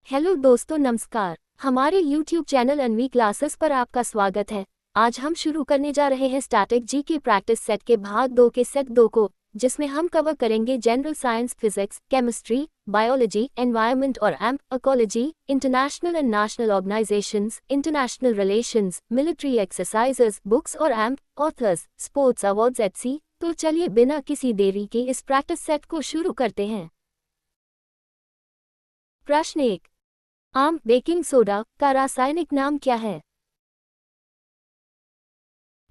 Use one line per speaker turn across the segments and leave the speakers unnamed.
Hello दोस्तों, नमस्कार। हमारे YouTube चैनल अनवी क्लासेस पर आपका स्वागत है। आज हम शुरू करने जा रहे हैं स्टैटिक जी के प्रैक्टिस सेट के भाग 2 के सेट 2 को, जिसमें हम कवर करेंगे general science, physics, chemistry, biology, environment और ecology, international and national organisations, international relations, military exercises, books और ऑथर्स, स्पोर्ट्स अवार्ड्स etc। तो चलिए बिना किसी देरी के इस प्रैक्टिस सेट को शुरू करते हैं। प्रश्न 1। आम बेकिंग सोडा का रासायनिक नाम क्या है?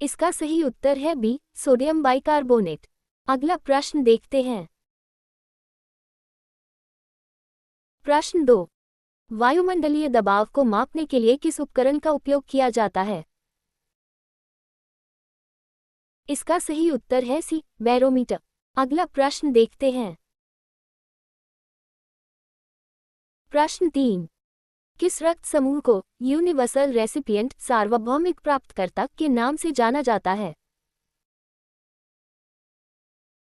इसका सही उत्तर है बी, सोडियम बाइकार्बोनेट। अगला प्रश्न देखते हैं। प्रश्न 2। वायुमंडलीय दबाव को मापने के लिए किस उपकरण का उपयोग किया जाता है? इसका सही उत्तर है सी, बैरोमीटर। अगला प्रश्न देखते हैं। प्रश्न 3। किस रक्त समूह को यूनिवर्सल रेसिपिएंट, सार्वभौमिक प्राप्तकर्ता के नाम से जाना जाता है?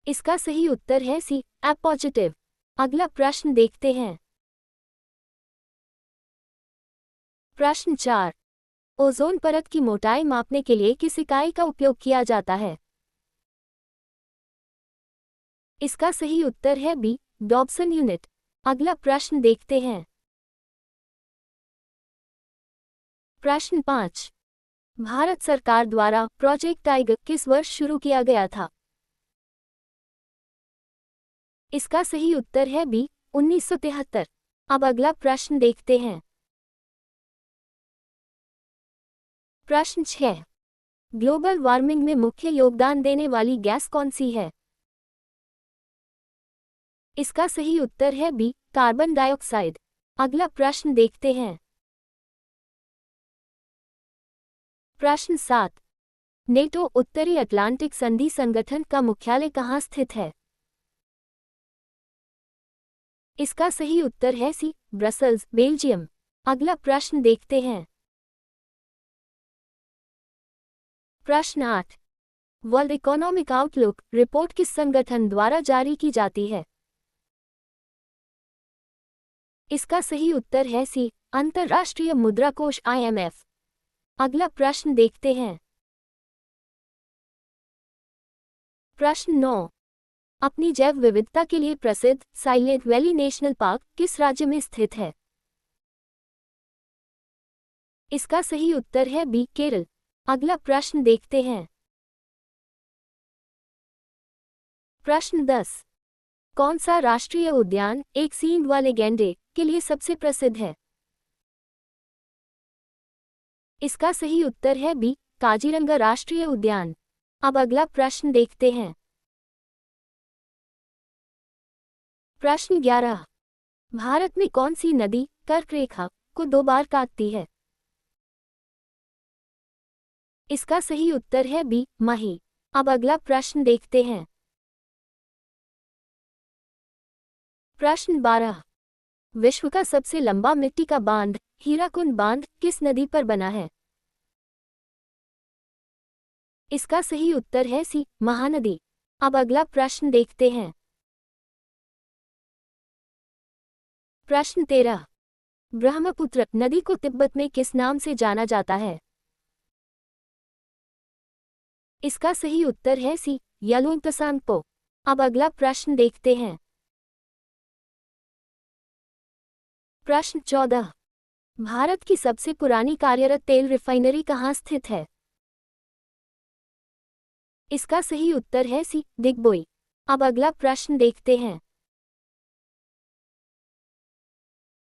इसका सही उत्तर है सी, ए पॉजिटिव। अगला प्रश्न देखते हैं। प्रश्न 4। ओजोन परत की मोटाई मापने के लिए किस इकाई का उपयोग किया जाता है? इसका सही उत्तर है बी, डॉब्सन यूनिट। अगला प्रश्न देखते हैं। प्रश्न 5। भारत सरकार द्वारा प्रोजेक्ट टाइगर किस वर्ष शुरू किया गया था? इसका सही उत्तर है बी, 1973। अब अगला प्रश्न देखते हैं। प्रश्न 6। ग्लोबल वार्मिंग में मुख्य योगदान देने वाली गैस कौन सी है? इसका सही उत्तर है बी, कार्बन डाइऑक्साइड। अगला प्रश्न देखते हैं। प्रश्न 7। नेटो उत्तरी अटलांटिक संधि संगठन का मुख्यालय कहाँ स्थित है? इसका सही उत्तर है सी, ब्रसल्स, बेल्जियम। अगला प्रश्न देखते हैं। प्रश्न 8। वर्ल्ड इकोनॉमिक आउटलुक रिपोर्ट किस संगठन द्वारा जारी की जाती है? इसका सही उत्तर है सी, अंतर्राष्ट्रीय मुद्रा कोष IMF। अगला प्रश्न देखते हैं। प्रश्न 9। अपनी जैव विविधता के लिए प्रसिद्ध साइलेंट वैली नेशनल पार्क किस राज्य में स्थित है? इसका सही उत्तर है बी, केरल। अगला प्रश्न देखते हैं। प्रश्न 10। कौन सा राष्ट्रीय उद्यान एक सींग वाले गैंडे के लिए सबसे प्रसिद्ध है? इसका सही उत्तर है बी, काजीरंगा राष्ट्रीय उद्यान। अब अगला प्रश्न देखते हैं। प्रश्न 11। भारत में कौन सी नदी कर्क रेखा को 2 बार काटती है? इसका सही उत्तर है बी, माही। अब अगला प्रश्न देखते हैं। प्रश्न 12। विश्व का सबसे लंबा मिट्टी का बांध हीराकुंड बांध किस नदी पर बना है? इसका सही उत्तर है सी, महानदी। अब अगला प्रश्न देखते हैं। प्रश्न 13। ब्रह्मपुत्र नदी को तिब्बत में किस नाम से जाना जाता है? इसका सही उत्तर है सी, यलुंगतसांगपो। अब अगला प्रश्न देखते हैं। प्रश्न 14। भारत की सबसे पुरानी कार्यरत तेल रिफाइनरी कहाँ स्थित है? इसका सही उत्तर है सी, दिग्बोई। अब अगला प्रश्न देखते हैं।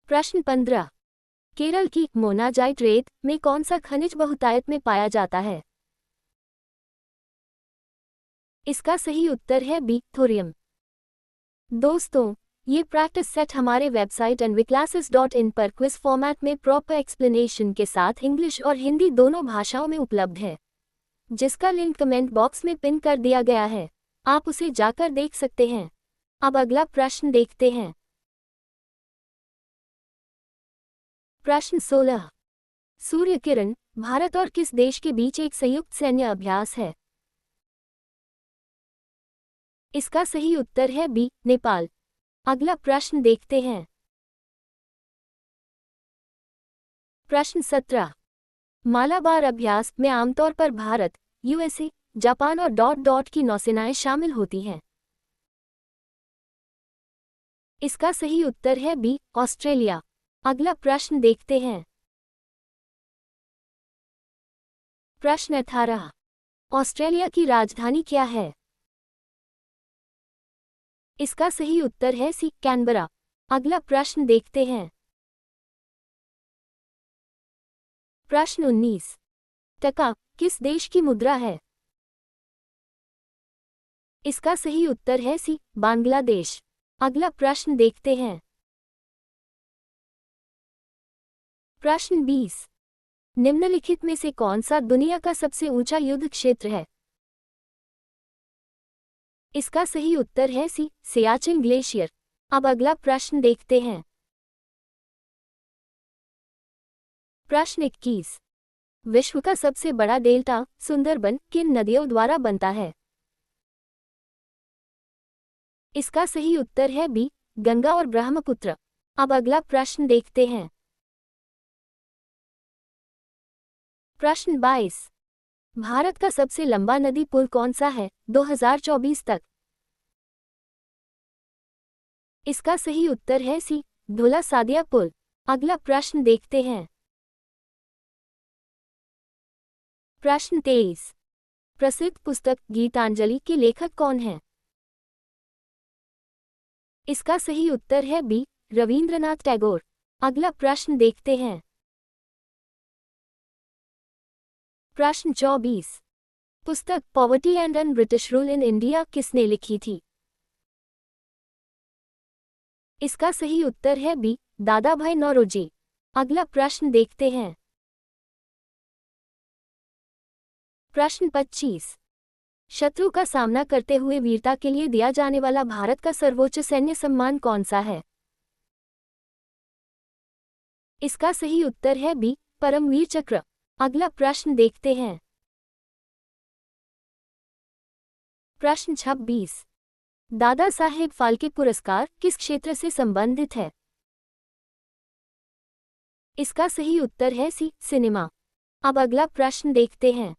प्रश्न 15। केरल की मोनाजाइट रेत में कौन सा खनिज बहुतायत में पाया जाता है? इसका सही उत्तर है बी, थोरियम। दोस्तों, ये प्रैक्टिस सेट हमारे वेबसाइट anviclasses.in पर क्विज फॉर्मेट में प्रॉपर एक्सप्लेनेशन के साथ इंग्लिश और हिंदी दोनों भाषाओं में उपलब्ध है, जिसका लिंक कमेंट बॉक्स में पिन कर दिया गया है। आप उसे जाकर देख सकते हैं। अब अगला प्रश्न देखते हैं। प्रश्न 16। सूर्य किरण भारत और किस देश के बीच एक संयुक्त सैन्य अभ्यास है? इसका सही उत्तर है बी, नेपाल। अगला प्रश्न देखते हैं। प्रश्न 17। मालाबार अभ्यास में आमतौर पर भारत, यूएसए, जापान और डॉट डॉट की नौसेनाएं शामिल होती हैं। इसका सही उत्तर है बी, ऑस्ट्रेलिया। अगला प्रश्न देखते हैं। प्रश्न 18। ऑस्ट्रेलिया की राजधानी क्या है? इसका सही उत्तर है सी, कैनबरा। अगला प्रश्न देखते हैं। प्रश्न 19। टका किस देश की मुद्रा है? इसका सही उत्तर है सी, बांग्लादेश। अगला प्रश्न देखते हैं। प्रश्न 20। निम्नलिखित में से कौन सा दुनिया का सबसे ऊंचा युद्ध क्षेत्र है? इसका सही उत्तर है सी, सियाचिन ग्लेशियर। अब अगला प्रश्न देखते हैं। प्रश्न 21। विश्व का सबसे बड़ा डेल्टा, सुंदरबन, किन नदियों द्वारा बनता है? इसका सही उत्तर है बी, गंगा और ब्रह्मपुत्र। अब अगला प्रश्न देखते हैं। प्रश्न 22। भारत का सबसे लंबा नदी पुल कौन सा है 2024 तक? इसका सही उत्तर है सी, धुला सादिया पुल। अगला प्रश्न देखते हैं। प्रश्न 23। प्रसिद्ध पुस्तक गीतांजलि के लेखक कौन हैं? इसका सही उत्तर है बी, रवींद्रनाथ टैगोर। अगला प्रश्न देखते हैं। प्रश्न 24। पुस्तक poverty and un British rule in India किसने लिखी थी? इसका सही उत्तर है बी, दादा भाई नौरोजी। अगला प्रश्न देखते हैं। प्रश्न 25। शत्रु का सामना करते हुए वीरता के लिए दिया जाने वाला भारत का सर्वोच्च सैन्य सम्मान कौन सा है? इसका सही उत्तर है बी, परमवीर चक्र। अगला प्रश्न देखते हैं। प्रश्न 26। दादा साहेब फाल्के पुरस्कार किस क्षेत्र से संबंधित है? इसका सही उत्तर है सी, सिनेमा। अब अगला प्रश्न देखते हैं।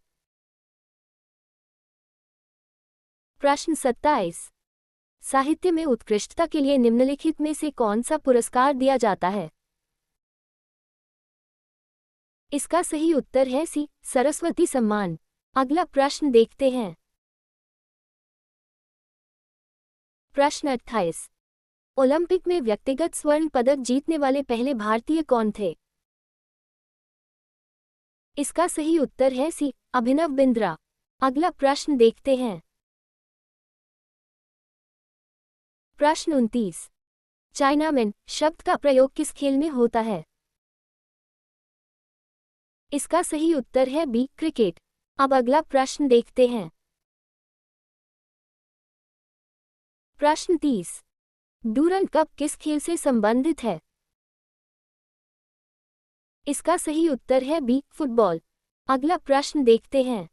प्रश्न 27। साहित्य में उत्कृष्टता के लिए निम्नलिखित में से कौन सा पुरस्कार दिया जाता है? इसका सही उत्तर है सी, सरस्वती सम्मान। अगला प्रश्न देखते हैं। प्रश्न 28। ओलंपिक में व्यक्तिगत स्वर्ण पदक जीतने वाले पहले भारतीय कौन थे? इसका सही उत्तर है सी, अभिनव बिंद्रा। अगला प्रश्न देखते हैं। प्रश्न 29। चाइनामैन शब्द का प्रयोग किस खेल में होता है? इसका सही उत्तर है बी, क्रिकेट। अब अगला प्रश्न देखते हैं। प्रश्न 30। डूरंड कप किस खेल से संबंधित है? इसका सही उत्तर है बी, फुटबॉल। अगला प्रश्न देखते हैं।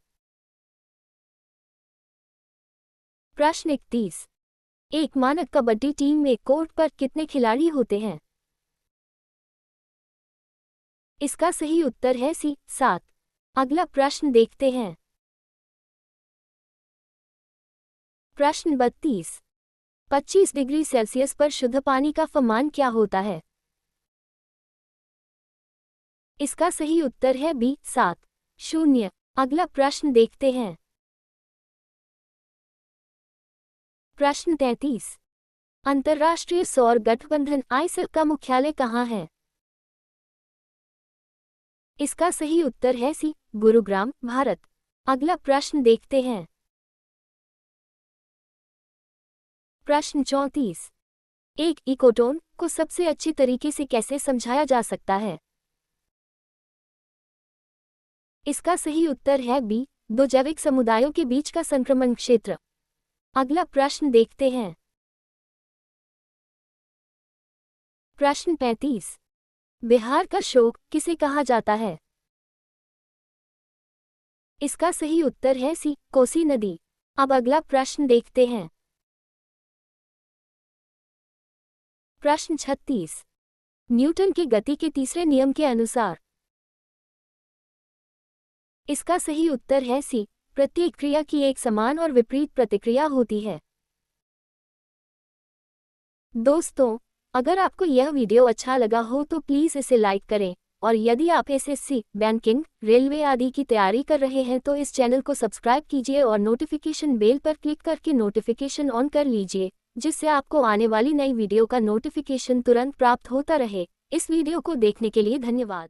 प्रश्न 31। एक मानक कबड्डी टीम में कोर्ट पर कितने खिलाड़ी होते हैं? इसका सही उत्तर है सी, 7। अगला प्रश्न देखते हैं। प्रश्न 32। 25 डिग्री सेल्सियस पर शुद्ध पानी का फमान क्या होता है? इसका सही उत्तर है बी, 7, 0। अगला प्रश्न देखते हैं। प्रश्न 33। अंतर्राष्ट्रीय सौर गठबंधन आईएसएल का मुख्यालय कहाँ है? इसका सही उत्तर है सी, गुरुग्राम, भारत। अगला प्रश्न देखते हैं। प्रश्न 34। एक इकोटोन को सबसे अच्छी तरीके से कैसे समझाया जा सकता है? इसका सही उत्तर है बी, दो जैविक समुदायों के बीच का संक्रमण क्षेत्र। अगला प्रश्न देखते हैं। प्रश्न 35। बिहार का शोक किसे कहा जाता है? इसका सही उत्तर है सी, कोसी नदी। अब अगला प्रश्न देखते हैं। प्रश्न 36। न्यूटन के गति के तीसरे नियम के अनुसार इसका सही उत्तर है सी, प्रत्येक क्रिया की एक समान और विपरीत प्रतिक्रिया होती है। दोस्तों, अगर आपको यह वीडियो अच्छा लगा हो तो प्लीज़ इसे लाइक करें, और यदि आप एसएससी, बैंकिंग, रेलवे आदि की तैयारी कर रहे हैं तो इस चैनल को सब्सक्राइब कीजिए और नोटिफिकेशन बेल पर क्लिक करके नोटिफिकेशन ऑन कर लीजिए, जिससे आपको आने वाली नई वीडियो का नोटिफिकेशन तुरंत प्राप्त होता रहे। इस वीडियो को देखने के लिए धन्यवाद।